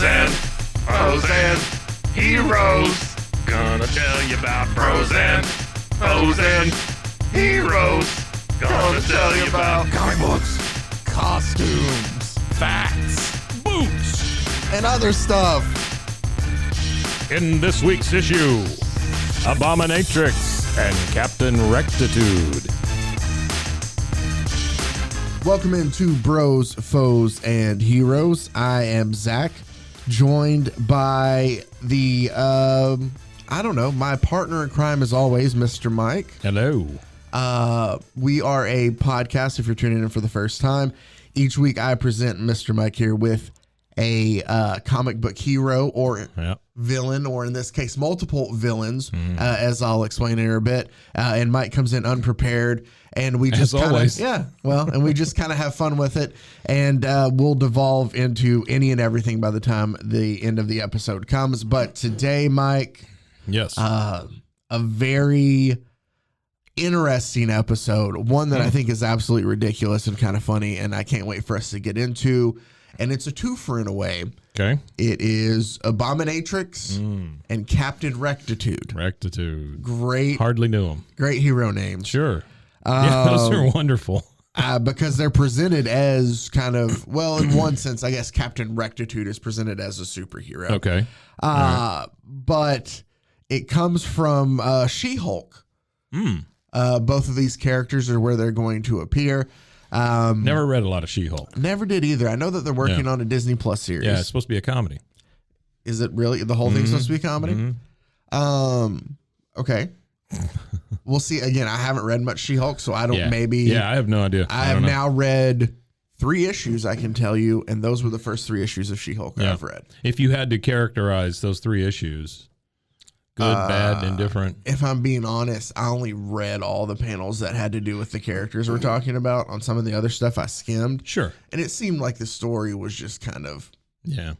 bros and heroes. Gonna tell you about bros and heroes. Gonna tell you about comic books, costumes, Facts. Boots. and other stuff. In this week's issue, Abominatrix and Captain Rectitude. Welcome into Bros, Foes, and Heroes. I am Zach, joined by the, my partner in crime as always, Mr. Mike. Hello. We are a podcast, if you're tuning in for the first time. Each week I present Mr. Mike here with a comic book hero or villain, or in this case, multiple villains, as I'll explain in a bit. And Mike comes in unprepared, and we just and we just kind of have fun with it, and we'll devolve into any and everything by the time the end of the episode comes. But today, Mike, yes, a very interesting episode, one that I think is absolutely ridiculous and kind of funny, and I can't wait for us to get into. And it's a twofer in a way. Okay. It is Abominatrix and Captain Rectitude. Rectitude. Great. Hardly knew them. Great hero names. Sure. Those are wonderful. Because they're presented as kind of, well, in one sense, I guess Captain Rectitude is presented as a superhero. Okay. But it comes from She-Hulk. Both of these characters are where they're going to appear. Never read a lot of She-Hulk. Never did either. I know that they're working on a Disney Plus series. Yeah, it's supposed to be a comedy. Is it really? The whole thing's supposed to be a comedy? Okay. We'll see. Again, I haven't read much She-Hulk, so I don't I have no idea. I have now read 3 issues, I can tell you, and those were the first 3 issues of She-Hulk I've read. If you had to characterize those 3 issues, good, bad, indifferent. If I'm being honest, I only read all the panels that had to do with the characters we're talking about. On some of the other stuff, I skimmed. Sure. And it seemed like the story was just kind of... Yeah.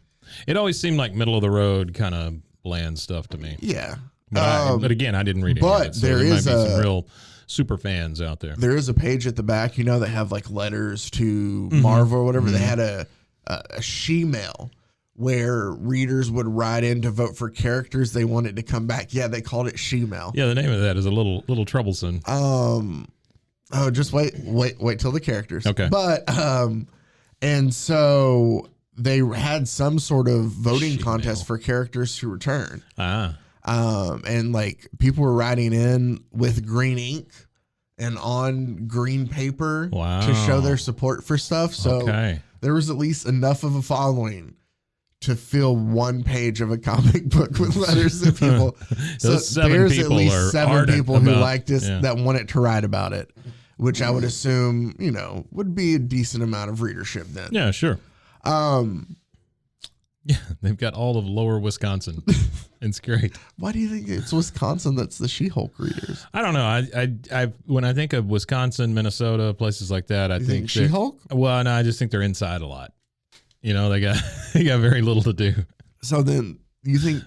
It always seemed like middle of the road, kind of bland stuff to me. Yeah. But again, I didn't read it. But so there might be some real super fans out there. There is a page at the back, that have like letters to Marvel or whatever. They had a she-mail where readers would write in to vote for characters they wanted to come back. Yeah, they called it she-mail. Yeah, the name of that is a little troublesome. Just wait till the characters. Okay. But and so they had some sort of voting contest for characters to return. And like people were writing in with green ink and on green paper to show their support for stuff. So there was at least enough of a following to fill 1 page of a comic book with letters to people. So there's at least 7 people who liked this that wanted to write about it, which I would assume, would be a decent amount of readership then. Yeah, sure. Yeah, they've got all of lower Wisconsin. It's great. Why do you think it's Wisconsin that's the She-Hulk readers? I don't know. I when I think of Wisconsin, Minnesota, places like that, I think She-Hulk? Well, no, I just think they're inside a lot. They got very little to do. So then you think,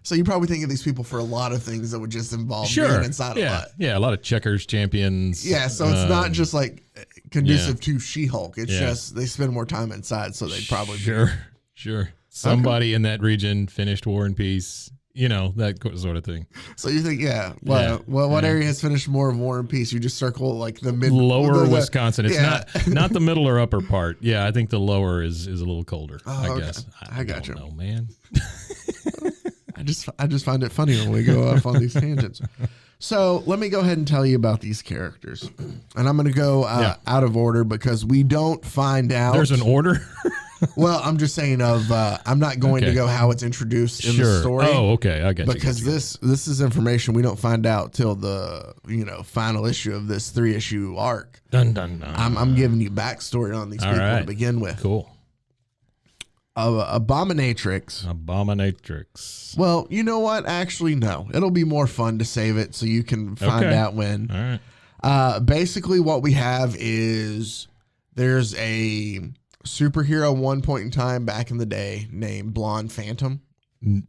so you probably think of these people for a lot of things that would just involve being inside a lot. Yeah, a lot of checkers, champions. Yeah, so it's not just like conducive to She-Hulk. It's just they spend more time inside, so they'd probably Sure. Somebody in that region finished War and Peace, that sort of thing. So you think, what area has finished more of War and Peace? You just circle like the lower Wisconsin. It's not the middle or upper part. Yeah, I think the lower is a little colder. I guess. I got you. No, man. I just find it funny when we go off on these tangents. So let me go ahead and tell you about these characters, and I'm going to go out of order because we don't find out. There's an order. Well, I'm just saying I'm not going to go how it's introduced in the story. Oh, okay. I got you. Because this is information we don't find out till the final issue of this 3-issue arc. Dun dun dun. I'm giving you backstory on these people to begin with. Cool. Abominatrix. Well, you know what? Actually, no. It'll be more fun to save it so you can find out when. All right. Basically, what we have is there's a superhero one point in time back in the day named Blonde Phantom.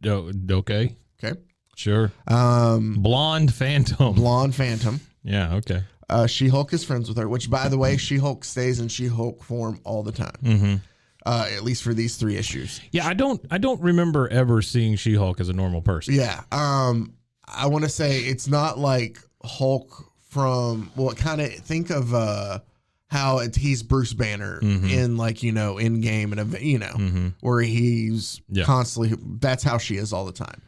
Okay. Okay. Sure. Blonde Phantom. Yeah, okay. She-Hulk is friends with her, which, by the way, She-Hulk stays in She-Hulk form all the time. at least for these 3 issues. Yeah, I don't remember ever seeing She-Hulk as a normal person. Yeah. I want to say it's not like Hulk from, well, kind of think of how he's Bruce Banner in like, in game and, where he's constantly, that's how she is all the time.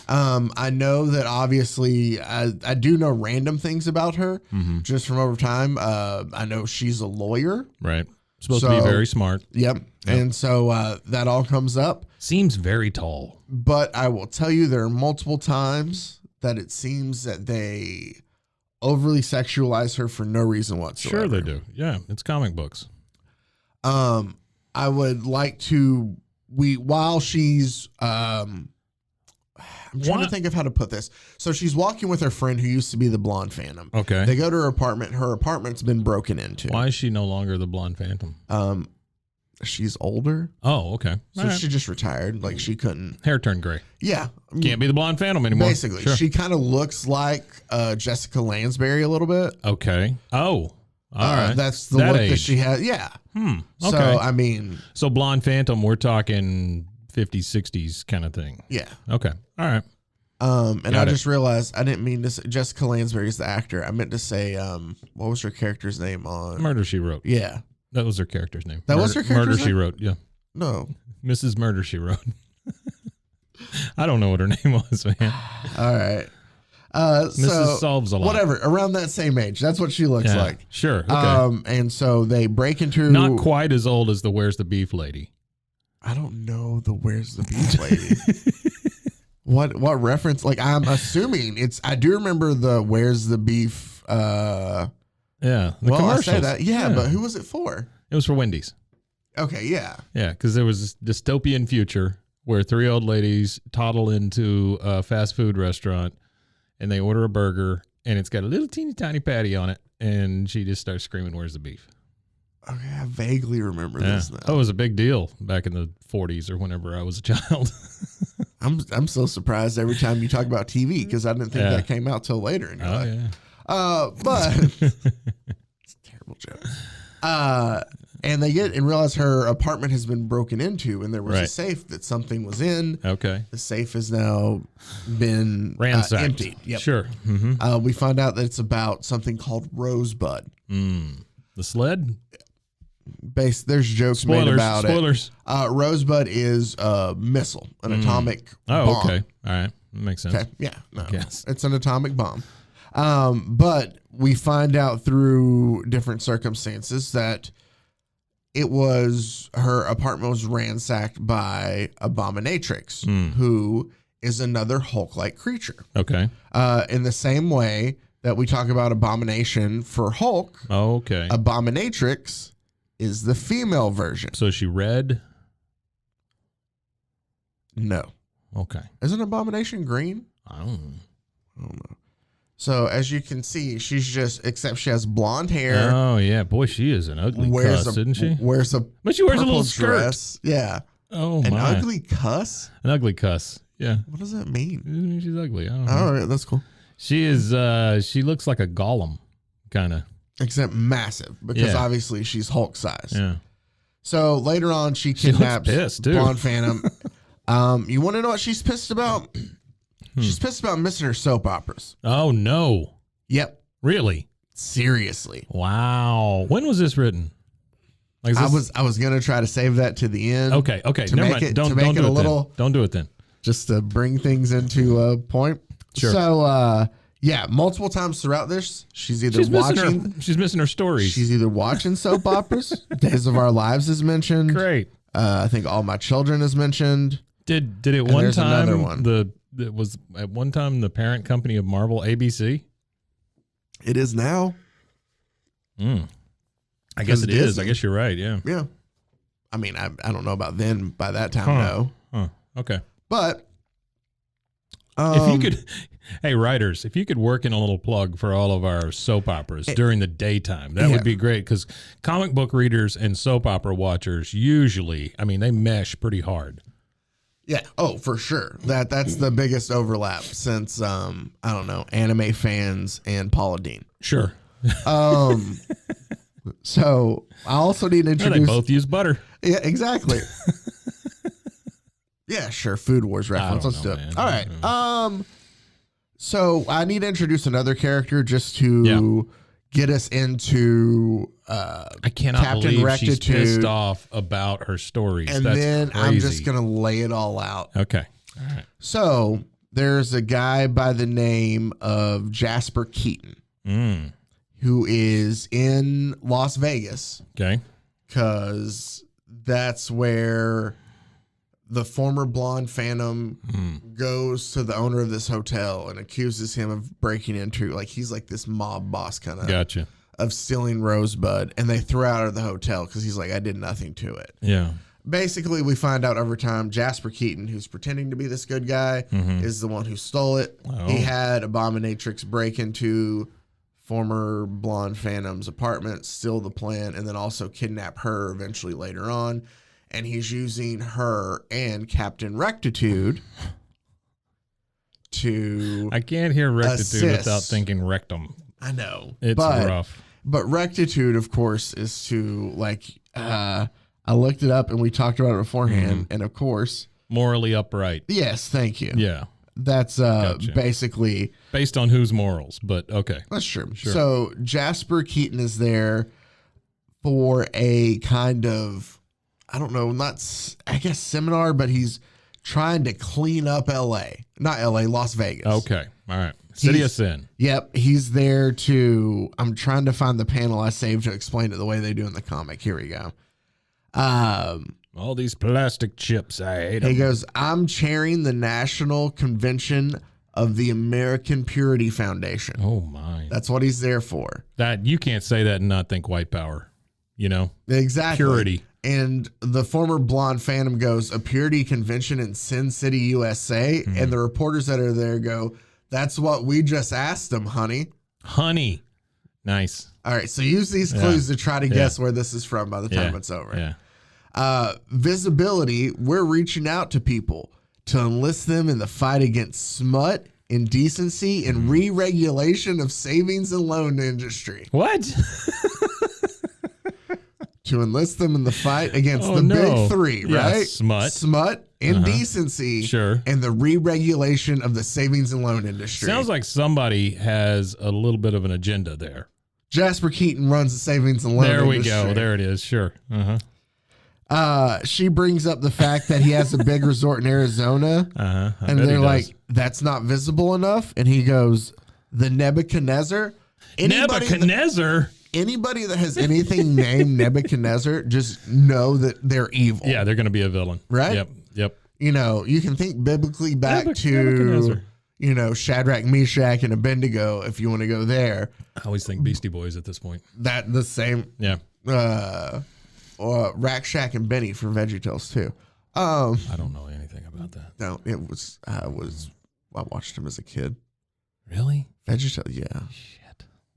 I know that obviously I do know random things about her just from over time. I know she's a lawyer. Right. Supposed to be very smart. Yep. And so that all comes up. Seems very tall. But I will tell you there are multiple times that it seems that they overly sexualize her for no reason whatsoever. Sure they do. Yeah, it's comic books. I would like to while she's I'm trying to think of how to put this. So she's walking with her friend who used to be the Blonde Phantom. Okay. They go to her apartment. Her apartment's been broken into. Why is she no longer the Blonde Phantom? She's older. Oh, okay. So she just retired. Like she couldn't. Hair turned gray. Yeah. Can't be the Blonde Phantom anymore. Basically. Sure. She kind of looks like Jessica Lansbury a little bit. Okay. Oh. All right. That's the look age. that she has. Yeah. Okay. So, I mean. So Blonde Phantom, we're talking 50s, 60s kind of thing. Yeah. Okay. All right. And I just realized I didn't mean to say Jessica Lansbury is the actor. I meant to say, what was her character's name on Murder, She Wrote. Yeah. That was her character's name. That was her character's Murder, name? She Wrote. Yeah. No. Mrs. Murder, She Wrote. I don't know what her name was, man. All right. Mrs. So, Solves a Lot. Whatever. Around that same age. That's what she looks like. Sure. Okay. And so they break into. Not quite as old as the Where's the Beef lady. I don't know the Where's the Beef lady. What reference? Like I'm assuming it's. I do remember the Where's the Beef. Yeah. The Well, I commercials. say that. Yeah, but who was it for? It was for Wendy's. Okay. Yeah. Yeah, because there was this dystopian future where 3 old ladies toddle into a fast food restaurant and they order a burger and it's got a little teeny tiny patty on it and she just starts screaming, "Where's the beef?" Okay, I vaguely remember this now. That was a big deal back in the 40s or whenever I was a child. I'm so surprised every time you talk about TV because I didn't think that came out till later in your life. Yeah. But it's a terrible joke. And they get and realize her apartment has been broken into, and there was a safe that something was in. Okay, the safe has now been ransacked, emptied. Yep. Sure. Mm-hmm. We find out that it's about something called Rosebud. The sled. There's jokes made about it. Rosebud is a missile, an atomic bomb. Okay. All right. That makes sense. Okay. Yeah. No, it's an atomic bomb. But we find out through different circumstances that her apartment was ransacked by Abominatrix, who is another Hulk-like creature. Okay. In the same way that we talk about Abomination for Hulk. Okay. Abominatrix is the female version. So is she red? No. Okay. Isn't Abomination green? I don't know. So as you can see, she's just, except she has blonde hair. Oh yeah, boy, she is an ugly cuss, isn't she? But she wears a little skirt. Dress. Yeah. Oh my. An ugly cuss? An ugly cuss. Yeah. What does that mean? She's ugly. I don't know. All right, that's cool. She is. She looks like a golem, kind of. Except massive, because obviously she's Hulk size. Yeah. So later on, she kidnaps Blonde Phantom. You want to know what she's pissed about? She's pissed about missing her soap operas. Oh no! Yep. Really? Seriously? Wow. When was this written? Like I was gonna try to save that to the end. Okay. To make it a little. Don't do it then. Just to bring things into a point. Sure. So yeah, multiple times throughout this, she's watching. She's missing her stories. She's either watching soap operas. Days of Our Lives is mentioned. Great. I think All My Children is mentioned. Did it one time? Another one. It was at one time the parent company of Marvel, ABC. It is now. I guess it is. I guess you're right. Yeah. Yeah. I mean, I don't know about then. By that time, no. Okay. But if you could, hey writers, if you could work in a little plug for all of our soap operas during the daytime, that would be great. Because comic book readers and soap opera watchers usually, I mean, they mesh pretty hard. Yeah. Oh, for sure. That's the biggest overlap since I don't know, anime fans and Paula Deen. Sure. So I also need to introduce. They both use butter. Yeah, exactly. Yeah, sure. Food Wars reference. Let's do it. Man. All right. So I need to introduce another character just to get us into I cannot Captain believe Rectitude. she's pissed off about her stories. And That's then crazy. I'm just going to lay it all out. Okay. All right. So there's a guy by the name of Jasper Keaton who is in Las Vegas. Okay. Because that's where the former blonde Phantom goes to the owner of this hotel and accuses him of breaking into, like, he's like this mob boss kind of Gotcha. of stealing Rosebud, and they throw out of the hotel because he's like, I did nothing to it. Yeah. Basically, we find out over time Jasper Keaton, who's pretending to be this good guy, is the one who stole it. Oh. He had Abominatrix break into former blonde Phantom's apartment, steal the plan, and then also kidnap her eventually later on. And he's using her and Captain Rectitude to I can't hear rectitude assist. without thinking rectum. I know. It's rough. But Rectitude, of course, is to, like, I looked it up and we talked about it beforehand. And of course, Morally upright. yes, thank you. Yeah. That's Gotcha. basically, Based on whose morals, but okay. that's true. Sure. So Jasper Keaton is there for a kind of, I don't know, I guess seminar, but he's trying to clean up Las Vegas. Okay. All right. City of He's- Sin. Yep, he's there to, I'm trying to find the panel I saved to explain it the way they do in the comic. Here we go. All these plastic chips. I hate He them. goes, I'm chairing the National Convention of the American Purity Foundation. Oh, my. That's what he's there for. That you can't say that and not think white power. You know? Exactly. Purity. And the former blonde Phantom goes, a purity convention in Sin City, USA. And the reporters that are there go, that's what we just asked them, honey. Honey. Nice. All right, so use these clues to try to guess where this is from by the time it's over. Yeah. Visibility, we're reaching out to people to enlist them in the fight against smut, indecency, and re-regulation of savings and loan industry. What? To enlist them in the fight against Oh, the no. big three, Yeah, right? smut. Indecency, Sure. and the re-regulation of the savings and loan industry. Sounds like somebody has a little bit of an agenda there. Jasper Keaton runs the savings and loan There we industry. go. There it is. Sure. Uh-huh. She brings up the fact that he has a big resort in Arizona. I And bet they're he like, does. that's not visible enough. And he goes, the Nebuchadnezzar. Nebuchadnezzar? Anybody that has anything named Nebuchadnezzar, just know that they're evil. Yeah, they're going to be a villain. Right? Yep. You know, you can think biblically back to, Nebuchadnezzar. you know, Shadrach, Meshach, and Abednego if you want to go there. I always think Beastie Boys at this point. That the same, Yeah. Rack Shack and Benny for VeggieTales too. I don't know anything about that. No, I watched him as a kid. Really? VeggieTales, yeah. Shit.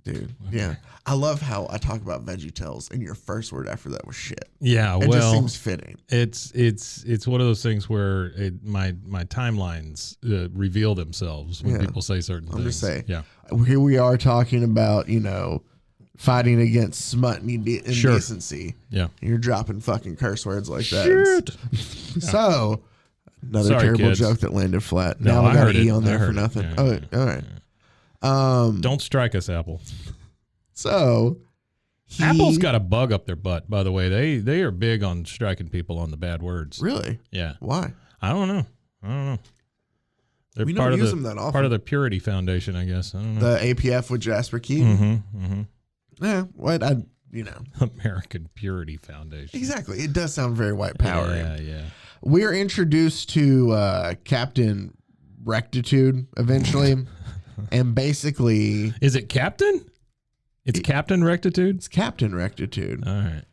Dude, yeah. I love how I talk about VeggieTales and your first word after that was shit. Yeah, It just well, seems fitting. it's one of those things where my timelines reveal themselves when Yeah. people say certain things. I'm just saying. Yeah. Here we are talking about, you know, fighting against smut and indecency. Yeah. And you're dropping fucking curse words like that. Shit. So, another Sorry, terrible kids. joke that landed flat. No, now we I got heard an E it. on I there for heard it. nothing. Yeah, Oh, yeah, all right. Don't strike us, Apple. So, Apple's got a bug up their butt, by the way. They are big on striking people on the bad words. Really? Yeah. Why? I don't know. They're We part don't of use the them that often. part of the Purity Foundation, I guess. I don't know. The APF with Jasper Keaton? Yeah, what? American Purity Foundation. Exactly. It does sound very white power. Yeah. We're introduced to Captain Rectitude eventually. And basically, Is it Captain? It's Captain Rectitude? it's Captain Rectitude. All right.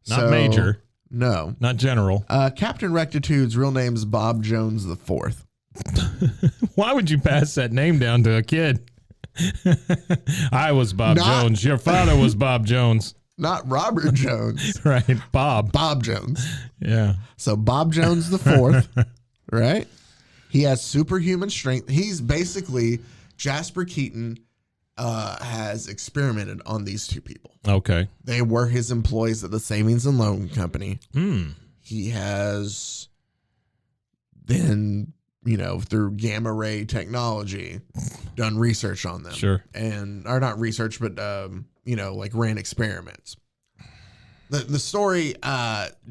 Not So- Major, No. not General. Captain Rectitude's real name is Bob Jones the Fourth. Why would you pass that name down to a kid? I was Bob Jones. Your father was Bob Jones. Not Robert Jones. Right. Bob. Bob Jones. Yeah. So Bob Jones the Fourth, right? He has superhuman strength. He's basically Jasper Keaton has experimented on these two people. Okay. They were his employees at the Savings and Loan Company. he has then, through gamma ray technology, done research on them. Sure. Or not research, but, ran experiments. The story,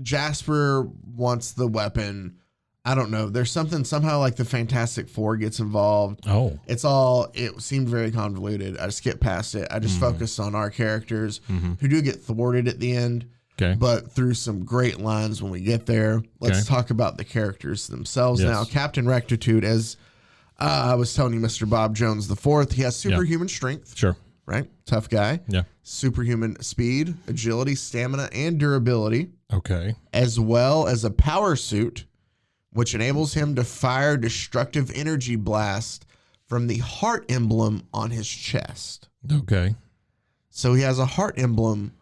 Jasper wants the weapon. I don't know. There's somehow like the Fantastic Four gets involved. Oh. It seemed very convoluted. I skipped past it. I just focused on our characters who do get thwarted at the end. Okay. But through some great lines when we get there. Let's talk about the characters themselves now. Captain Rectitude, as I was telling you, Mr. Bob Jones IV, he has superhuman strength. Sure. Right? Tough guy. Yeah. Superhuman speed, agility, stamina, and durability. Okay. As well as a power suit, which enables him to fire destructive energy blast from the heart emblem on his chest. Okay. So he has a heart emblem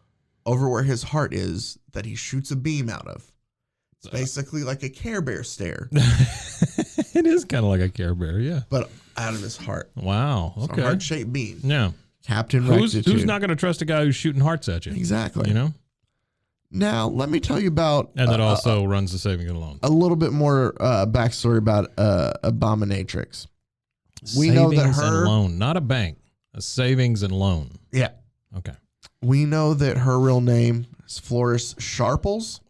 over where his heart is that he shoots a beam out of. It's basically like a Care Bear stare. It is kind of like a Care Bear, yeah. But out of his heart. Wow. It's Okay. a heart-shaped beam. Yeah. Captain Rectitude. Who's not going to trust a guy who's shooting hearts at you? Exactly. Now, let me tell you about... And that also runs the savings and loan. A little bit more backstory about Abominatrix. We know that Savings and loan, not a bank. A savings and loan. Yeah. Okay. We know that her real name is Florence Sharples.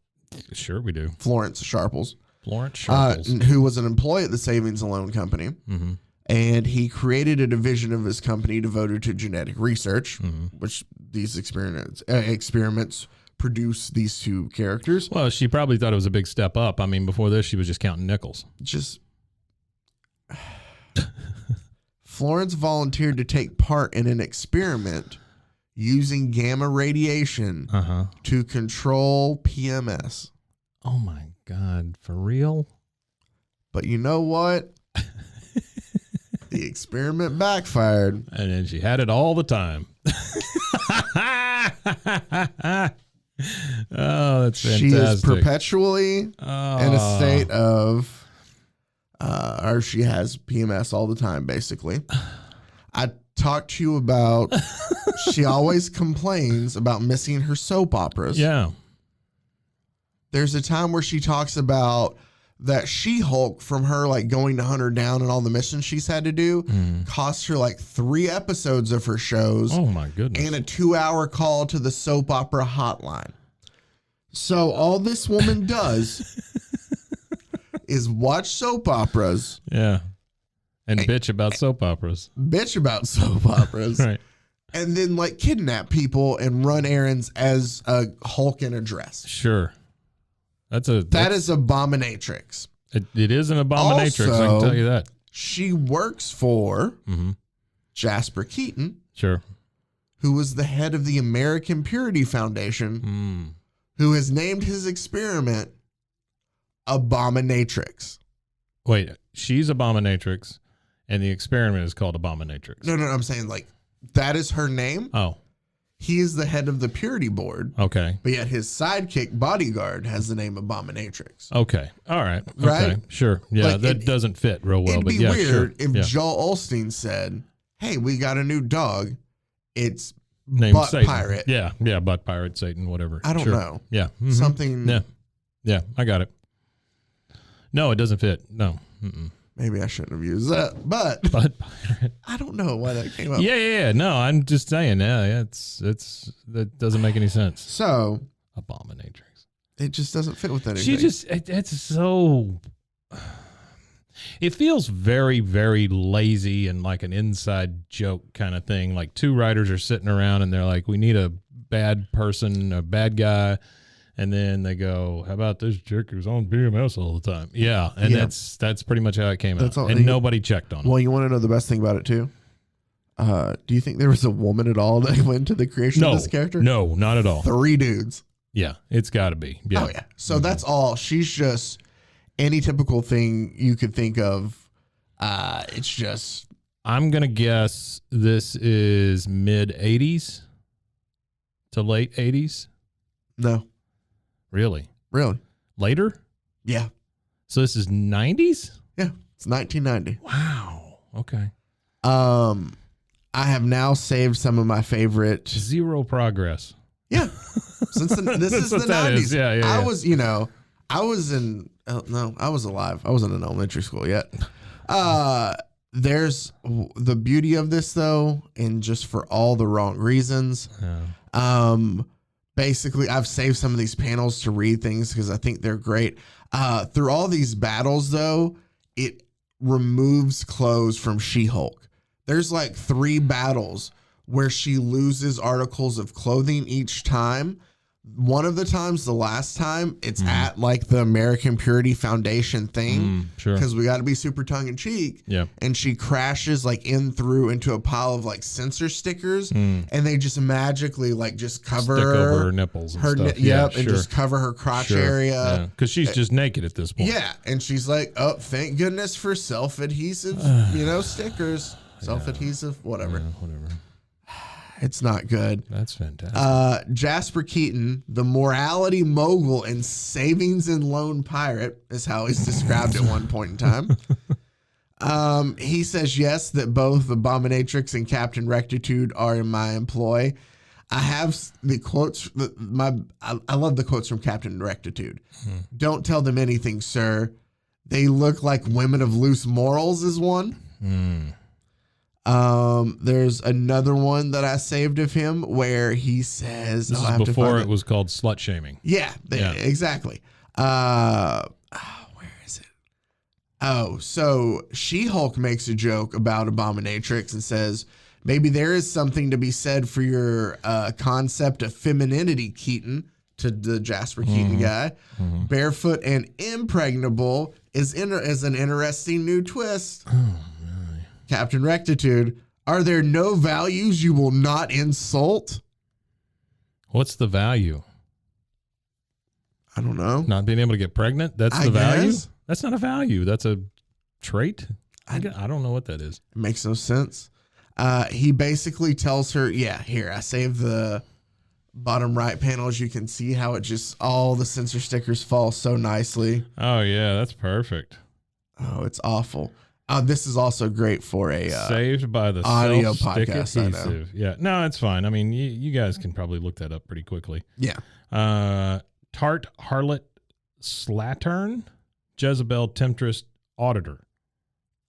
Sure we do. Florence Sharples. Florence Sharples. Who was an employee at the Savings and Loan Company. Mm-hmm. And he created a division of his company devoted to genetic research, which these experiments produce these two characters. Well, she probably thought it was a big step up. I mean, before this, she was just counting nickels. Florence volunteered to take part in an experiment using gamma radiation to control PMS. Oh, my God. For real? But you know what? The experiment backfired. And then she had it all the time. Oh, that's fantastic. She is perpetually in a state of, or she has PMS all the time, basically. I talked to you about, she always complains about missing her soap operas. Yeah. There's a time where she talks about that She-Hulk, from her like going to hunt her down and all the missions she's had to do, cost her like 3 episodes of her shows. Oh my goodness. And a 2-hour call to the soap opera hotline. So all this woman does is watch soap operas. Yeah. And bitch about soap operas. Bitch about soap operas. Right. And then like kidnap people and run errands as a Hulk in a dress. Sure. That is Abominatrix. It is an Abominatrix, Also, I can tell you that. She works for Jasper Keaton. Sure. Who was the head of the American Purity Foundation, who has named his experiment Abominatrix. Wait, she's Abominatrix, and the experiment is called Abominatrix. No, I'm saying like that is her name. Oh. He is the head of the Purity Board. Okay. But yet his sidekick, Bodyguard, has the name Abominatrix. Okay. All right. Right? Okay. Sure. Yeah, like that doesn't fit real well. It'd but be yeah, weird sure. if Joel Osteen said, hey, we got a new dog. It's named Butt Satan. Pirate. Yeah. Butt Pirate, Satan, whatever. I don't know. Yeah. Something. Yeah, I got it. No, it doesn't fit. No. Maybe I shouldn't have used that, but I don't know why that came up. Yeah. No, I'm just saying. Yeah, it's that doesn't make any sense. So Abominatrix. It just doesn't fit with anything. She just it's so. It feels very, very lazy and like an inside joke kind of thing. Like 2 writers are sitting around and they're like, "We need a bad person, a bad guy." And then they go, "How about this chick who's on BMS all the time?" Yeah, and that's pretty much how it came out. And nobody checked on it. Well, you want to know the best thing about it too? Do you think there was a woman at all that went into the creation of this character? No, not at all. 3 dudes. Yeah, it's got to be. Yeah. Oh yeah. So that's all. She's just any typical thing you could think of. It's just. I'm gonna guess this is mid 80s to late 80s. No. Really? Later? Yeah. So this is 90s? Yeah. It's 1990. Wow. Okay. I have now saved some of my favorite. 0 progress. Yeah. This is the 90s. Yeah. I was, I was alive. I wasn't in elementary school yet. There's the beauty of this though, and just for all the wrong reasons. Basically, I've saved some of these panels to read things because I think they're great. Through all these battles though, it removes clothes from She-Hulk. There's like 3 battles where she loses articles of clothing each time. One of the times, the last time, it's at like the American Purity Foundation thing. Sure. Because we got to be super tongue in cheek. Yeah. And she crashes like into a pile of like sensor stickers, and they just magically like just cover stick over her nipples and stuff. And just cover her crotch area. Because she's just naked at this point. Yeah. And she's like, oh, thank goodness for self-adhesive, stickers. Self-adhesive, whatever. Yeah, whatever. It's not good. That's fantastic. Jasper Keaton, the morality mogul and savings and loan pirate, is how he's described at one point in time. He says yes, that both Abominatrix and Captain Rectitude are in my employ. I have the quotes. I love the quotes from Captain Rectitude. Don't tell them anything, sir. They look like women of loose morals is one. There's another one that I saved of him where he says, this is before it was called slut shaming. Yeah, exactly. Where is it? Oh, so She-Hulk makes a joke about Abominatrix and says, maybe there is something to be said for your concept of femininity, Keaton, to the Jasper Keaton guy. Barefoot and impregnable is an interesting new twist. Captain Rectitude, are there no values you will not insult? What's the value? I don't know. Not being able to get pregnant? That's the value? That's not a value. That's a trait? I don't know what that is. It makes no sense. He basically tells her, here, I saved the bottom right panel. As you can see how it just, all the sensor stickers fall so nicely. Oh, yeah, that's perfect. Oh, it's awful. This is also great for a saved by the audio self-stick podcast. adhesive. Yeah, no, it's fine. I mean, you guys can probably look that up pretty quickly. Yeah. Tart Harlot Slattern, Jezebel Temptress Auditor.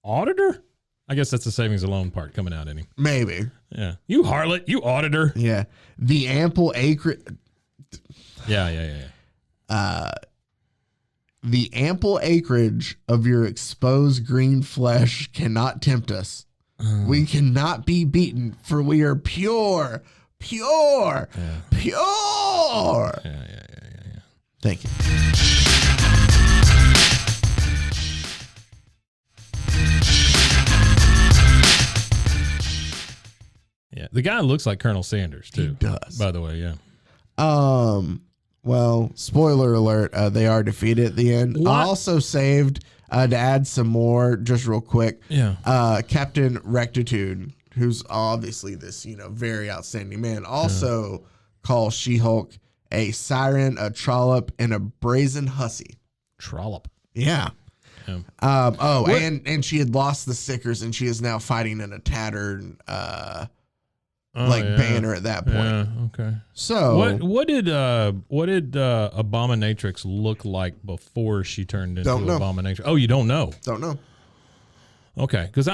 Auditor? I guess that's the savings and loan part coming out in him. Maybe. Yeah. You harlot, you auditor. Yeah. The ample acreage. Yeah. The ample acreage of your exposed green flesh cannot tempt us. We cannot be beaten, for we are pure. Yeah. Thank you. Yeah, the guy looks like Colonel Sanders too. He does. By the way, yeah. Well, spoiler alert, they are defeated at the end. What? I also saved to add some more, just real quick. Yeah. Captain Rectitude, who's obviously this, very outstanding man, also calls She-Hulk a siren, a trollop, and a brazen hussy. Trollop. Yeah. Yeah. And she had lost the stickers, and she is now fighting in a tattered banner at that point. Yeah, okay. So what did Abominatrix look like before she turned into Abominatrix? Oh, you don't know? Don't know. Okay, because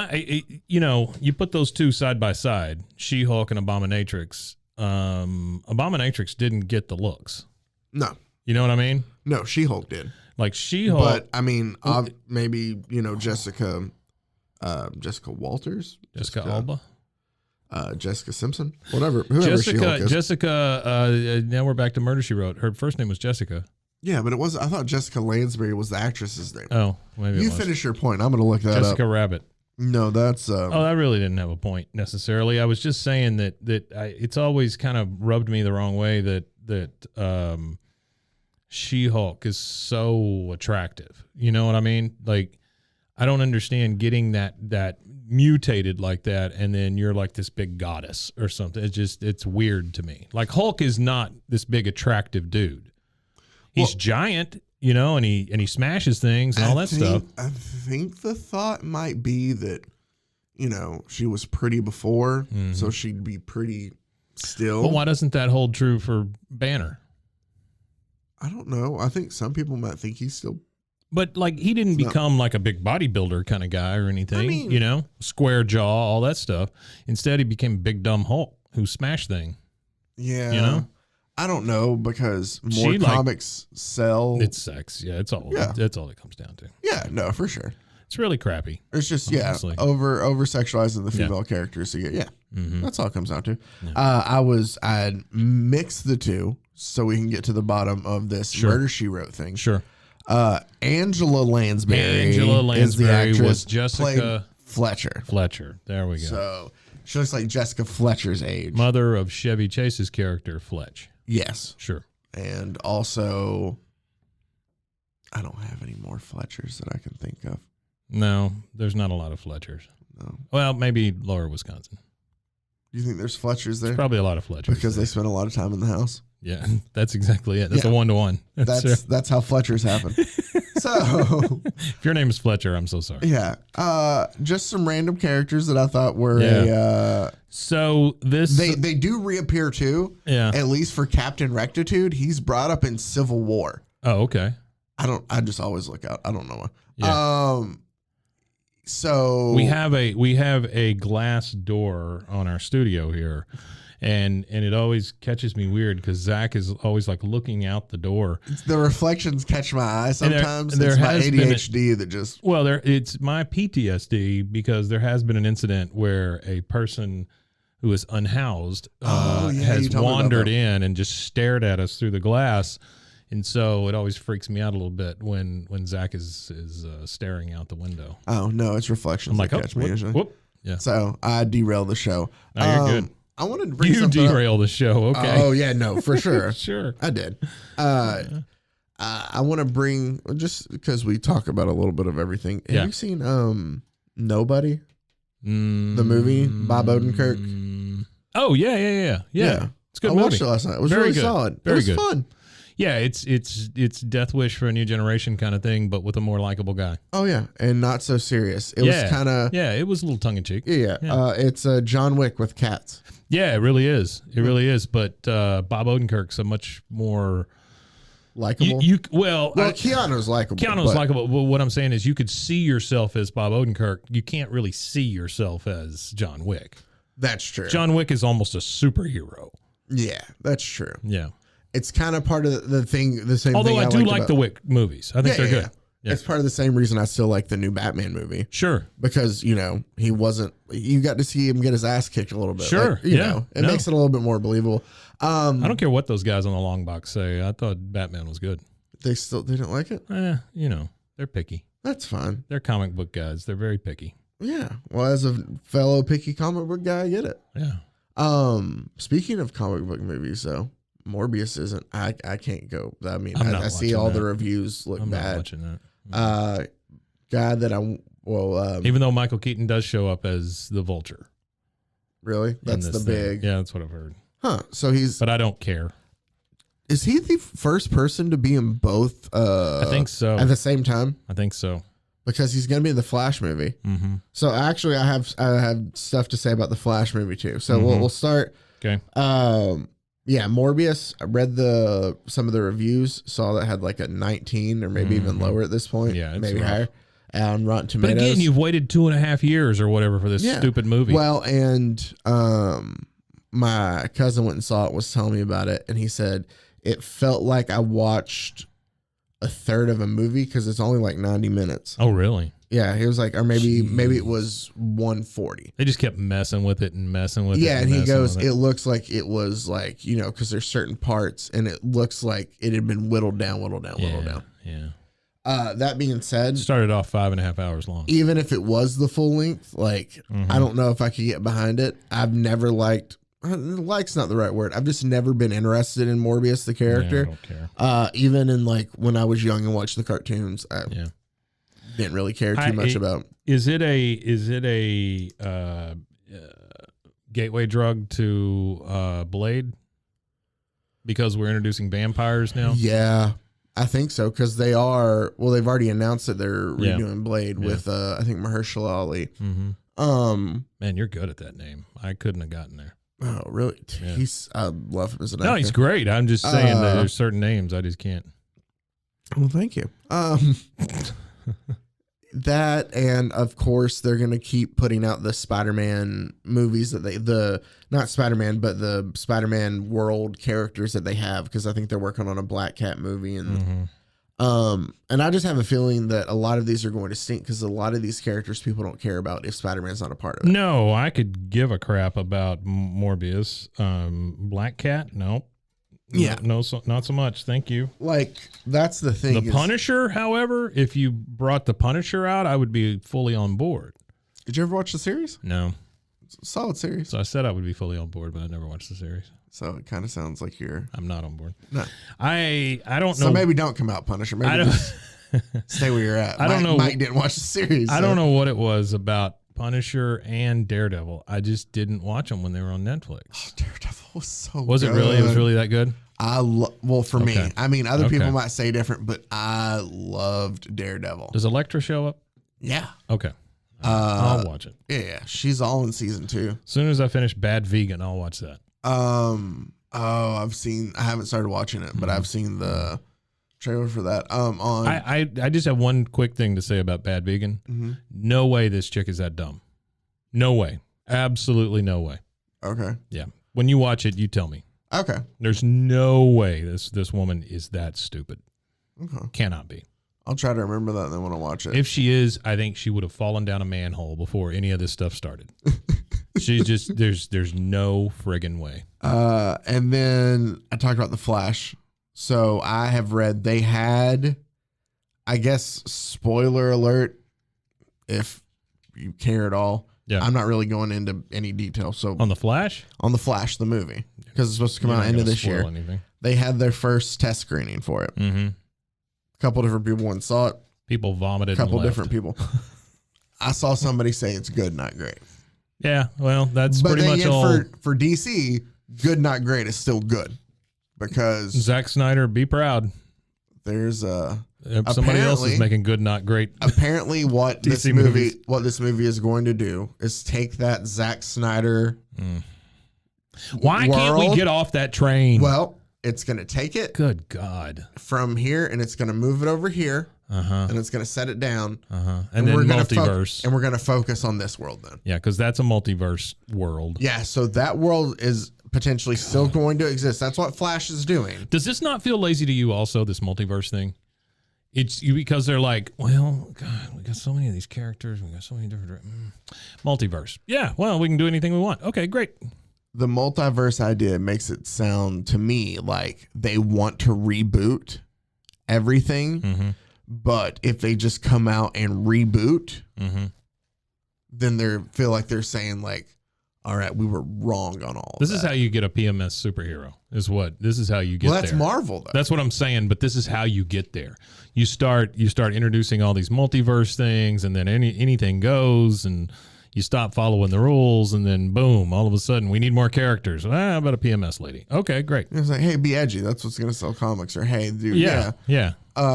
you put those two side by side, She-Hulk and Abominatrix. Abominatrix didn't get the looks. No. You know what I mean? No, She-Hulk did. Like She-Hulk. But I mean, maybe Jessica Walters, Jessica Alba. Jessica Simpson, whoever She-Hulk is. Jessica. Now we're back to Murder, She Wrote. Her first name was Jessica. Yeah, but it was. I thought Jessica Lansbury was the actress's name. Oh, maybe you finish your point. I'm going to look that Jessica up. Rabbit. No, that's. I really didn't have a point necessarily. I was just saying that it's always kind of rubbed me the wrong way that She-Hulk is so attractive. You know what I mean? Like, I don't understand getting that mutated like that, and then you're like this big goddess or something. It's weird to me. Like, Hulk is not this big attractive dude. He's giant, and he smashes things and all that stuff. I think the thought might be that, she was pretty before, so she'd be pretty still. But why doesn't that hold true for Banner? I don't know. I think some people might think he's still. But like he didn't become like a big bodybuilder kind of guy or anything, I mean, you know, square jaw, all that stuff. Instead, he became big dumb Hulk who smashed thing. Yeah, you know, I don't know because more comics sell. It's sex, yeah. It's all. Yeah. That's all it comes down to. Yeah, no, for sure. It's really crappy. It's just over sexualizing the female characters. So that's all it comes down to. Yeah. I mixed the two so we can get to the bottom of this Murder She Wrote thing. Sure. Angela Lansbury. Is the actress, was Jessica Fletcher. There we go. So she looks like Jessica Fletcher's age. Mother of Chevy Chase's character, Fletch. Yes. Sure. And also, I don't have any more Fletchers that I can think of. No, there's not a lot of Fletchers. No. Well, maybe Lower Wisconsin. Do you think there's Fletchers there? There's probably a lot of Fletchers. Because they spend a lot of time in the house. Yeah, that's exactly it. That's a 1-to-1. That's how Fletchers happen. So, if your name is Fletcher, I'm so sorry. Yeah. Just some random characters that I thought were so this they do reappear too. Yeah. At least for Captain Rectitude, he's brought up in Civil War. Oh, okay. I just always look out. I don't know why. Yeah. So we have a glass door on our studio here, and it always catches me weird because Zach is always like looking out the door. The reflections catch my eye sometimes. It's my ADHD that just it's my PTSD because there has been an incident where a person who is unhoused has wandered in and just stared at us through the glass. And so it always freaks me out a little bit when Zach is staring out the window. Oh no, it's reflections. I'm like, catch me usually. Whoop. Yeah. So I derail the show. No, you're good. I wanted to bring something derail the show. Okay. Oh yeah, no, for sure. Sure. I did. I want to bring just because we talk about a little bit of everything. Have you seen Nobody? The movie Bob Odenkirk. Oh yeah. It's a good movie. I watched it last night. It was really solid. Very good. Fun. Yeah, it's Death Wish for a New Generation kind of thing, but with a more likable guy. Oh yeah, and not so serious. It was kind of it was a little tongue in cheek. Yeah. It's John Wick with cats. Yeah, it really is. It really is. But Bob Odenkirk's a much more likable. Keanu's likable. Keanu's likable. But what I'm saying is, you could see yourself as Bob Odenkirk. You can't really see yourself as John Wick. That's true. John Wick is almost a superhero. Yeah, that's true. Yeah. It's kind of part of the thing, the same Although thing. Although I do like the Wick movies. I think they're good. Yeah. It's part of the same reason I still like the new Batman movie. Sure. Because, you got to see him get his ass kicked a little bit. Sure. It makes it a little bit more believable. I don't care what those guys on the long box say. I thought Batman was good. They didn't like it? They're picky. That's fine. They're comic book guys. They're very picky. Yeah. Well, as a fellow picky comic book guy, I get it. Yeah. Speaking of comic book movies, though, Morbius isn't. I can't go. I mean, I see all the reviews look I'm bad. Not watching that. Guy that even though Michael Keaton does show up as the Vulture. Really? That's the big. Yeah, that's what I've heard. Huh. So but I don't care. Is he the first person to be in both? I think so. At the same time. I think so. Because he's going to be in the Flash movie. Mm-hmm. So actually, I have stuff to say about the Flash movie too. So we'll start. Okay. Yeah, Morbius. I read some of the reviews, saw that had like a 19 or maybe even lower at this point. Yeah, maybe higher on Rotten Tomatoes. But again, you've waited 2.5 years or whatever for this stupid movie. Well, and my cousin went and saw it, was telling me about it, and he said it felt like I watched a third of a movie because it's only like 90 minutes. Oh, really? Yeah, he was like, or maybe it was 140. They just kept messing with it and messing with it. Yeah, and he goes, it looks like it was like, because there's certain parts, and it looks like it had been whittled down. Yeah. That being said, started off 5.5 hours long. Even if it was the full length, like I don't know if I could get behind it. I've never like's not the right word. I've just never been interested in Morbius the character. Yeah, I don't care. Even in like when I was young and watched the cartoons, I didn't really care too much about. Is it a gateway drug to Blade? Because we're introducing vampires now. Yeah, I think so. Because they've already announced that they're redoing Blade with I think Mahershala Ali. Mm-hmm. Man, you're good at that name. I couldn't have gotten there. Oh, really? Yeah. I love him as an actor. No, he's great. I'm just saying that there's certain names I just can't. Well, thank you. That, and of course they're gonna keep putting out the Spider-Man movies that not Spider-Man, but the Spider-Man world characters that they have, because I think they're working on a Black Cat movie, and and I just have a feeling that a lot of these are going to stink because a lot of these characters people don't care about if Spider-Man's not a part of it. No, I could give a crap about Morbius. Black Cat, no. Yeah. No, not so much. Thank you. Like, that's the thing. The Punisher, however, if you brought the Punisher out, I would be fully on board. Did you ever watch the series? No. It's a solid series. So I said I would be fully on board, but I never watched the series. So it kind of sounds like I'm not on board. No. I don't know. So maybe don't come out Punisher. Maybe just stay where you're at. I don't know. Mike didn't watch the series. I don't know what it was about Punisher and Daredevil. I just didn't watch them when they were on Netflix. Oh, Daredevil was so good. Was it really? It was really that good? Well, for me, I mean, other people might say different, but I loved Daredevil. Does Elektra show up? Yeah. Okay. I'll watch it. Yeah. She's all in season 2. As soon as I finish Bad Vegan, I'll watch that. I haven't started watching it, but I've seen the trailer for that. I just have one quick thing to say about Bad Vegan. No way this chick is that dumb. No way. Absolutely no way. Okay. Yeah. When you watch it, you tell me. Okay. There's no way this woman is that stupid. Okay. Cannot be. I'll try to remember that then when I watch it. If she is, I think she would have fallen down a manhole before any of this stuff started. She's just there's no friggin' way. And then I talked about the Flash. So I have read they had, I guess, spoiler alert, if you care at all. Yeah. I'm not really going into any detail. So On the Flash, the movie, because it's supposed to come out end of this year. Anything. They had their first test screening for it. Mm-hmm. A couple different people went and saw it. People vomited. A couple and left. different people. I saw somebody say it's good, not great. Yeah, well, that's But pretty then much again, all. for DC, good, not great is still good, because Zack Snyder, be proud. there's Somebody else is making good, not great. apparently what this DC movie movies. what this movie is going to do is take that Zack Snyder. Why can't we world. get off that train? Well, it's going to take it Good God. from here and it's going to move it over here Uh-huh. and it's going to set it down. Uh-huh. And then we're gonna multiverse. and we're going to focus on this world then. Yeah, because that's a multiverse world. Yeah, so that world is potentially still going to exist. That's what Flash is doing. Does this not feel lazy to you also, this multiverse thing? It's you because they're like, well, God, we got so many of these characters. We got so many different multiverse. Yeah, well, we can do anything we want. Okay, great. The multiverse idea makes it sound to me like they want to reboot everything, but if they just come out and reboot, then they feel like they're saying like, all right, we were wrong on all This of is that. how you get a PMS superhero. This is how you get Well, that's there. Marvel though. That's what I'm saying, but this is how you get there. You start introducing all these multiverse things, and then anything goes, and you stop following the rules, and then boom, all of a sudden we need more characters. How about a PMS lady? Okay, great. It's like, hey, be edgy. That's what's going to sell comics. Or hey, dude, Yeah.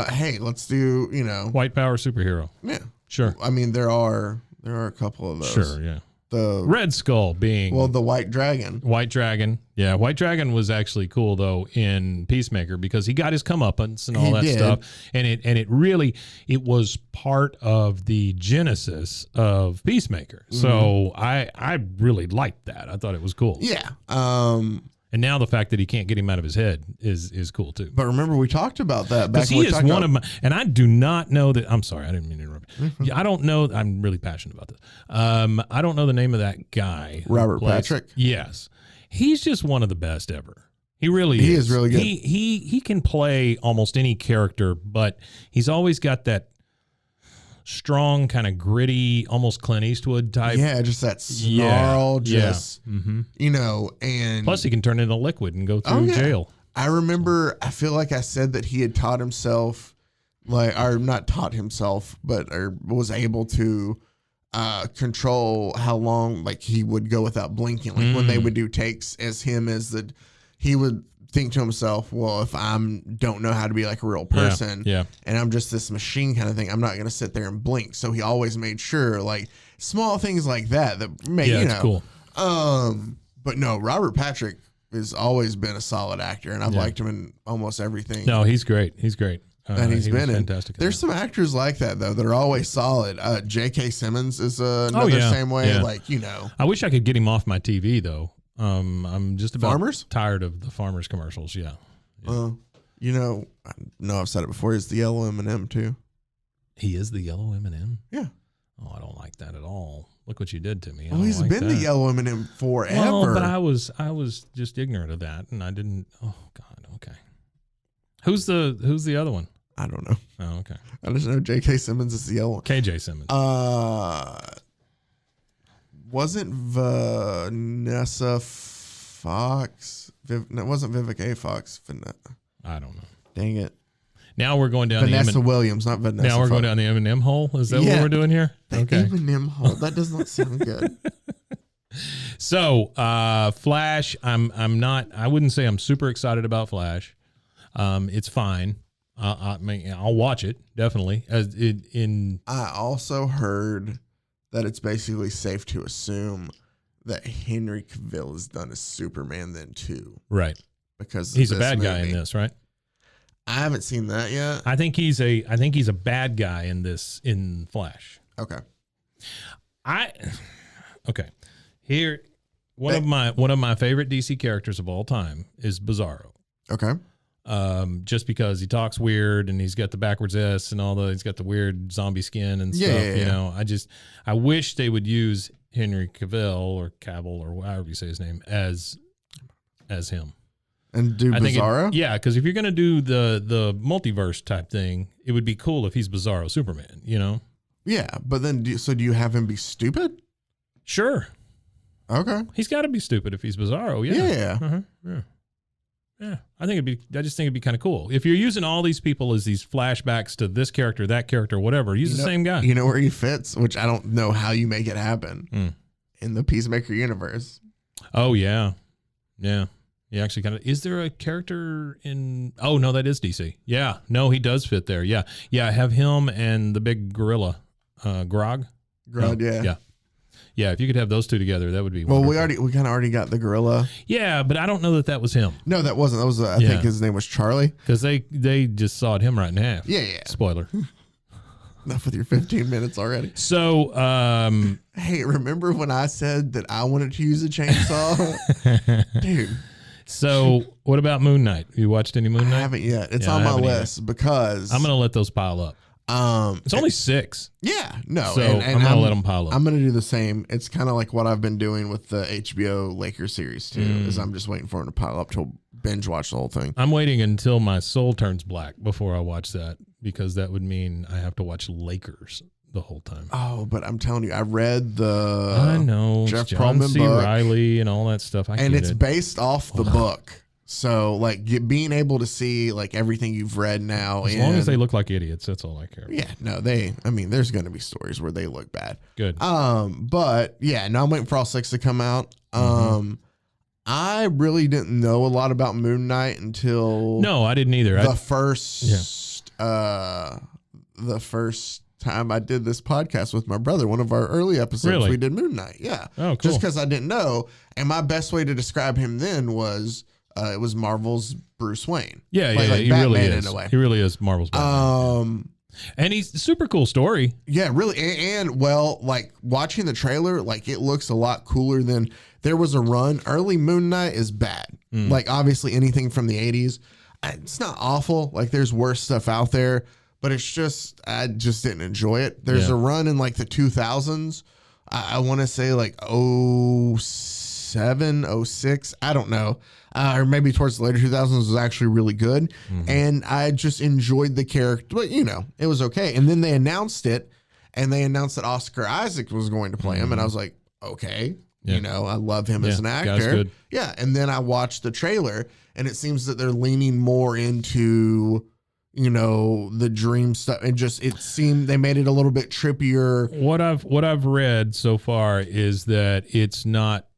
hey, let's do, White power superhero. yeah. Sure. I mean, there are a couple of those. Sure, yeah. The Red Skull being the White Dragon. White Dragon. Yeah, White Dragon was actually cool though in Peacemaker because he got his comeuppance and all He that did. stuff. And it really was part of the genesis of Peacemaker. So I really liked that. I thought it was cool. Yeah. And now the fact that he can't get him out of his head is cool too. But remember, we talked about that back Because when he we is talked one about- of my, and I do not know that. I'm sorry, I didn't mean to interrupt. Yeah, I don't know. I'm really passionate about this. I don't know the name of that guy. who Robert plays- Patrick? Yes, he's just one of the best ever. He really is. He is really good. He can play almost any character, but he's always got that strong, kind of gritty, almost Clint Eastwood type. Yeah, just that snarl, and Plus, he can turn into liquid and go through jail. I remember, I feel like I said that he had taught himself, or not taught himself, but was able to control how long, he would go without blinking. Like when they would do takes he would think to himself, well, if don't know how to be like a real person, and I'm just this machine kind of thing, I'm not going to sit there and blink. So he always made sure, small things like that make, it's cool. But no, Robert Patrick has always been a solid actor, and I've liked him in almost everything. No, he's great. He's great. And he's been fantastic. There's some actors like that though that are always solid. J.K. Simmons is another same way. Yeah. Like, you know, I wish I could get him off my TV though. I'm just about Farmers? tired of the Farmers commercials. Yeah. You know, I know I've said it before. He's the yellow M&M too. He is the yellow M&M. Yeah. Oh, I don't like that at all. Look what you did to me. Well, he's been the yellow M&M forever. Well, but I was just ignorant of that, and I didn't. Oh God. Okay. Who's the other one? I don't know. Oh, okay. I just know J.K. Simmons is the yellow one. KJ Simmons. Wasn't Vanessa Fox? It wasn't Vivica A. Fox. I don't know. Dang it. Now we're going down Vanessa the Williams, not Vanessa. Now we're Fox. going down the M&M hole. Is that what we're doing here? The M&M hole. That does not sound good. So, Flash. I wouldn't say I'm super excited about Flash. It's fine. I mean, I'll watch it definitely. I also heard that it's basically safe to assume that Henry Cavill is done as Superman then too. Right. Because he's a bad guy in this, right? I haven't seen that yet. I think he's a bad guy in Flash. Okay. Here one of my favorite DC characters of all time is Bizarro. Okay. Just because he talks weird and he's got the backwards S and he's got the weird zombie skin and stuff. Yeah. You know, I wish they would use Henry Cavill or however you say his name as him. And do Bizarro? Yeah, because if you're going to do the multiverse type thing, it would be cool if he's Bizarro Superman, you know? Yeah, but then, do you have him be stupid? Sure. Okay. He's got to be stupid if he's Bizarro, yeah. Yeah. Yeah. Yeah. I just think it'd be kind of cool. If you're using all these people as these flashbacks to this character, that character, whatever, use the same guy. You know where he fits, which I don't know how you make it happen, in the Peacemaker universe. Oh, yeah. Yeah. He actually kind of, is there a character in, oh no, that is DC. Yeah. No, he does fit there. Yeah. Yeah. Have him and the big gorilla, Grog. Yeah. Yeah. Yeah. If you could have those two together, that would be well, wonderful. we kind of already got the gorilla. Yeah. But I don't know that was him. No, that wasn't. That was, I think his name was Charlie. Because they just sawed him right in half. Yeah. Yeah. Spoiler. Enough with your 15 minutes already. So, hey, remember when I said that I wanted to use a chainsaw? Dude. So, what about Moon Knight? You watched any Moon Knight? I haven't yet. It's on my list because I'm going to let those pile up. It's only 6. Yeah, no. So and I'm going to let them pile up. I'm going to do the same. It's kind of like what I've been doing with the HBO Lakers series too. Is I'm just waiting for them to pile up to binge watch the whole thing. I'm waiting until my soul turns black before I watch that, because that would mean I have to watch Lakers the whole time. Oh, but I'm telling you, I read the Jeff John Pearlman C. book, Riley and all that stuff. And it's based off the book. So, like, being able to see, like, everything you've read now. As long as they look like idiots, that's all I care about. Yeah, no, there's going to be stories where they look bad. Good. But, yeah, now I'm waiting for all 6 to come out. I really didn't know a lot about Moon Knight until... No, I didn't either. The first time I did this podcast with my brother, one of our early episodes, we did Moon Knight. Yeah. Oh, cool. Just because I didn't know. And my best way to describe him then was... it was Marvel's Bruce Wayne. Yeah, like he Batman really is. In a way. He really is Marvel's Batman. And he's a super cool story. Yeah, really. And well, like watching the trailer, like it looks a lot cooler than there was a run. Early Moon Knight is bad. Like obviously anything from the 80s. It's not awful. Like there's worse stuff out there, but it's just, I just didn't enjoy it. There's a run in like the 2000s. I want to say like 07, 06. I don't know. Or maybe towards the later 2000s was actually really good. And I just enjoyed the character, but you know, it was okay. And then they announced it, and they announced that Oscar Isaac was going to play him. And I was like, okay, you know, I love him as an actor. Good. Yeah. And then I watched the trailer, and it seems that they're leaning more into, you know, the dream stuff. And just, it seemed they made it a little bit trippier. What I've read so far is that it's not,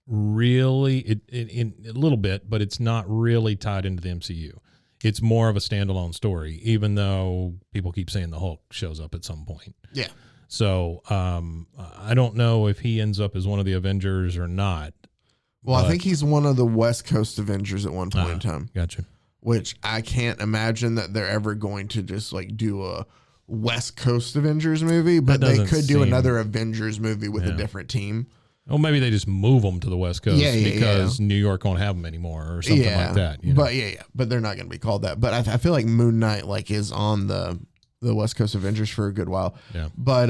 really in a little bit, but it's not really tied into the MCU. It's more of a standalone story, even though people keep saying the Hulk shows up at some point. Yeah. So I don't know if he ends up as one of the Avengers or not. Well, I think he's one of the West Coast Avengers at one point in time. Gotcha. Which I can't imagine that they're ever going to just like do a West Coast Avengers movie, but they could do another Avengers movie with a different team. Well, maybe they just move them to the West Coast because New York won't have them anymore or something like that. You know? But they're not going to be called that. But I feel like Moon Knight like is on the West Coast Avengers for a good while. Yeah. But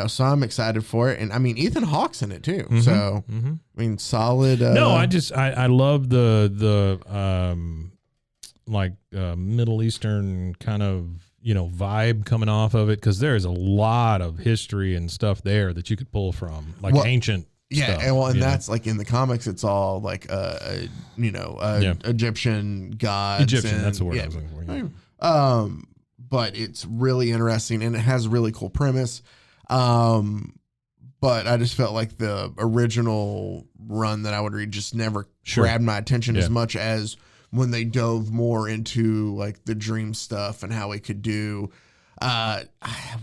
so I'm excited for it. And I mean, Ethan Hawke's in it too. Mm-hmm. So I mean, solid. No, I love the Middle Eastern kind of, vibe coming off of it, because there's a lot of history and stuff there that you could pull from, ancient stuff. And that's like in the comics, it's all like Egyptian gods. That's the word I was looking for. But it's really interesting and it has a really cool premise. But I just felt like the original run that I would read just never grabbed my attention as much as when they dove more into like the dream stuff and how it could do. I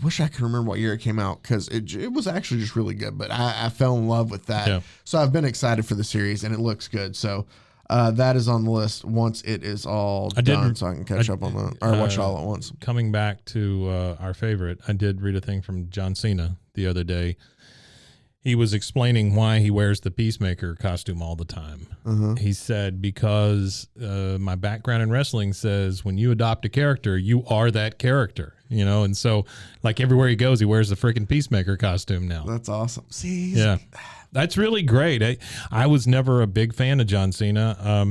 wish I could remember what year it came out, because it was actually just really good, but I fell in love with that. Yeah. So I've been excited for the series and it looks good. So that is on the list once it is all done, so I can catch up on that or watch it all at once. Coming back to our favorite, I did read a thing from John Cena the other day. He was explaining why he wears the Peacemaker costume all the time. Uh-huh. He said, because my background in wrestling says when you adopt a character, you are that character, and so like everywhere he goes, he wears the freaking Peacemaker costume now. That's awesome. See, yeah, that's really great. I was never a big fan of John Cena.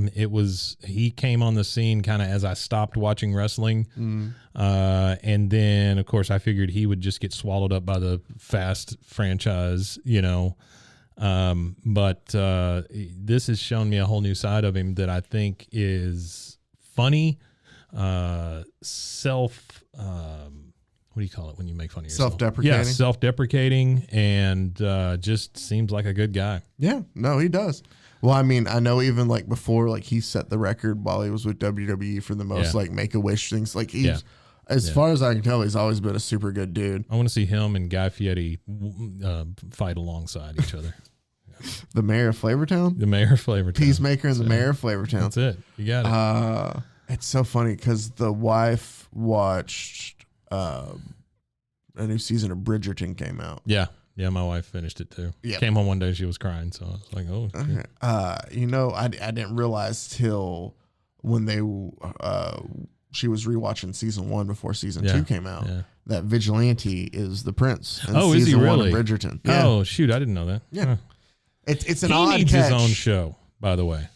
He came on the scene kind of as I stopped watching wrestling. And then of course I figured he would just get swallowed up by the Fast franchise, but this has shown me a whole new side of him that I think is funny, what do you call it when you make fun of yourself? Self-deprecating. Yeah, self-deprecating, and just seems like a good guy. Yeah, no, he does. Well, I mean, I know even like before, like he set the record while he was with WWE for the most like Make-A-Wish things. Like he's, as far as I can tell, he's always been a super good dude. I want to see him and Guy Fieri fight alongside each other. The mayor of Flavortown? The mayor of Flavortown. Peacemaker and the mayor of Flavortown. That's it. You got it. It's so funny because the wife watched a new season of Bridgerton came out. Yeah, my wife finished it too. Yeah. Came home one day, she was crying, so I was like, oh. Okay. I didn't realize till when she was rewatching season 1 before season 2 came out that Vigilante is the prince. Is he really? Of Bridgerton. Yeah. Oh shoot, I didn't know that. Yeah, huh. It's an he odd needs catch. his own show, by the way.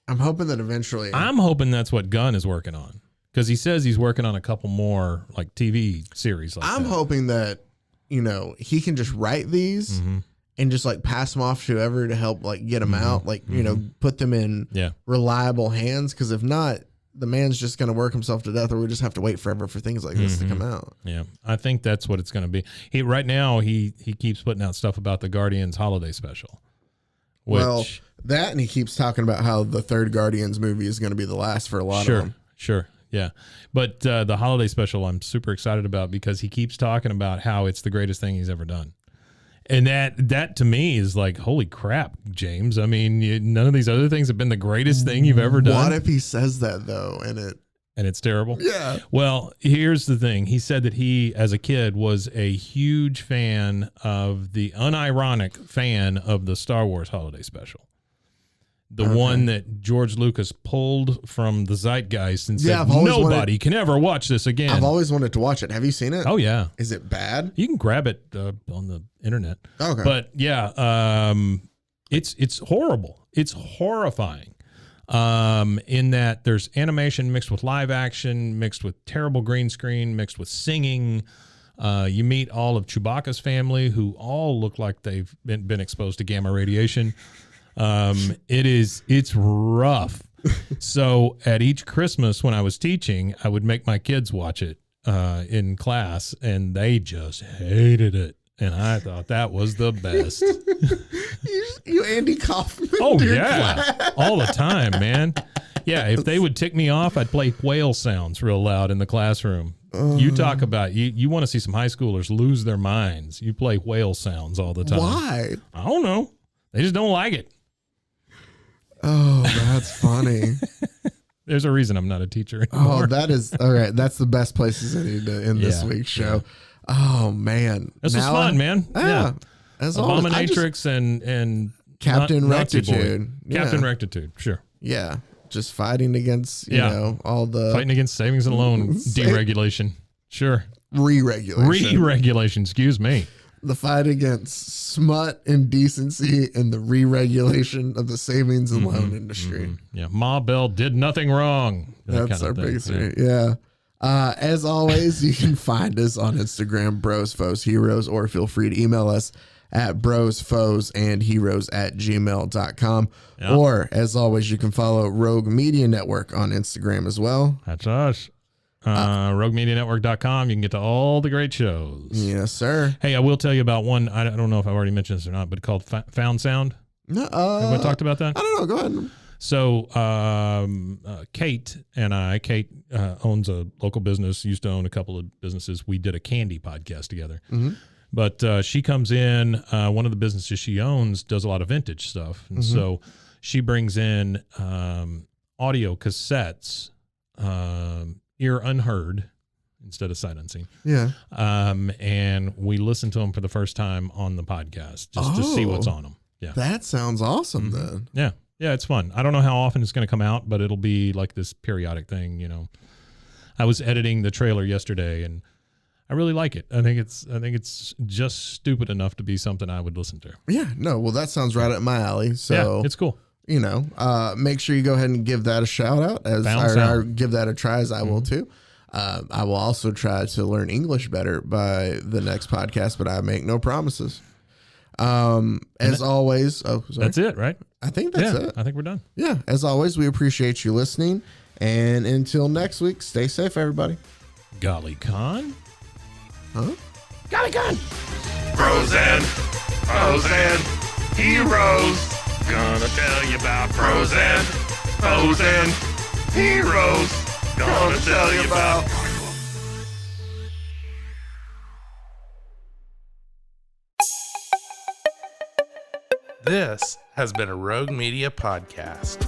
I'm hoping that eventually. I'm hoping that's what Gunn is working on, because he says he's working on a couple more like TV series. I'm hoping that he can just write these and just like pass them off to whoever to help like get them out, like put them in reliable hands. Because if not, the man's just going to work himself to death, or we just have to wait forever for things like this to come out. Yeah, I think that's what it's going to be. Right now he keeps putting out stuff about the Guardians holiday special. And he keeps talking about how the third Guardians movie is going to be the last for a lot of them. Sure. Yeah. But the holiday special I'm super excited about, because he keeps talking about how it's the greatest thing he's ever done. And that to me is like, holy crap, James. I mean, none of these other things have been the greatest thing you've ever done. What if he says that though, and it's terrible? Yeah. Well, here's the thing. He said that he, as a kid, was a huge fan of the unironic fan of the Star Wars holiday special. The one that George Lucas pulled from the zeitgeist and said, nobody can ever watch this again. I've always wanted to watch it. Have you seen it? Oh, yeah. Is it bad? You can grab it on the internet. Okay. But, yeah, it's horrible. It's horrifying in that there's animation mixed with live action, mixed with terrible green screen, mixed with singing. You meet all of Chewbacca's family, who all look like they've been exposed to gamma radiation. It's rough. So at each Christmas when I was teaching, I would make my kids watch it in class, and they just hated it. And I thought that was the best. you Andy Kaufman. Oh yeah, all the time, man. Yeah, if they would tick me off, I'd play whale sounds real loud in the classroom. You talk about you want to see some high schoolers lose their minds. You play whale sounds all the time. Why? I don't know. They just don't like it. Oh, that's funny. There's a reason I'm not a teacher anymore. Oh, that is all right. That's the best places I need to end this week's show. Yeah. Oh man, this was fun, man. Yeah, as Abominatrix and Captain Rectitude. Captain Rectitude, sure. Yeah, just fighting against all the fighting against savings and loan deregulation. Sure, re-regulation. Excuse me. The fight against smut, indecency, and the re-regulation of the savings and loan industry. Mm-hmm. Yeah, Ma Bell did nothing wrong. That's our biggest thing. Yeah. As always, you can find us on Instagram, Bros, Foes, Heroes, or feel free to email us at brosfoesandheroes@gmail.com. Yep. Or, as always, you can follow Rogue Media Network on Instagram as well. That's us. RogueMediaNetwork.com. You can get to all the great shows. Yes, sir. Hey, I will tell you about one. I don't know if I've already mentioned this or not, but called Found Sound. No, have we talked about that? I don't know. Go ahead. So Kate and I, owns a local business, used to own a couple of businesses. We did a candy podcast together. Mm-hmm. But she comes in, one of the businesses she owns does a lot of vintage stuff. And so she brings in audio cassettes, ear unheard instead of sight unseen. Yeah. And we listen to them for the first time on the podcast just to see what's on them. Yeah. That sounds awesome then. Yeah. Yeah, it's fun. I don't know how often it's going to come out, but it'll be like this periodic thing, you know. I was editing the trailer yesterday and I really like it. I think it's just stupid enough to be something I would listen to. Yeah, no, well that sounds right up my alley. So yeah, it's cool. You know, make sure you go ahead and give that a shout out or give that a try as I will too. I will also try to learn English better by the next podcast, but I make no promises. As always, sorry. That's it, right? I think that's it. I think we're done. Yeah. As always, we appreciate you listening. And until next week, stay safe, everybody. Golly con? Huh? Golly con! Bros and heroes. Gonna tell you about bros and heroes. Gonna tell you about. This has been a Rogue Media podcast.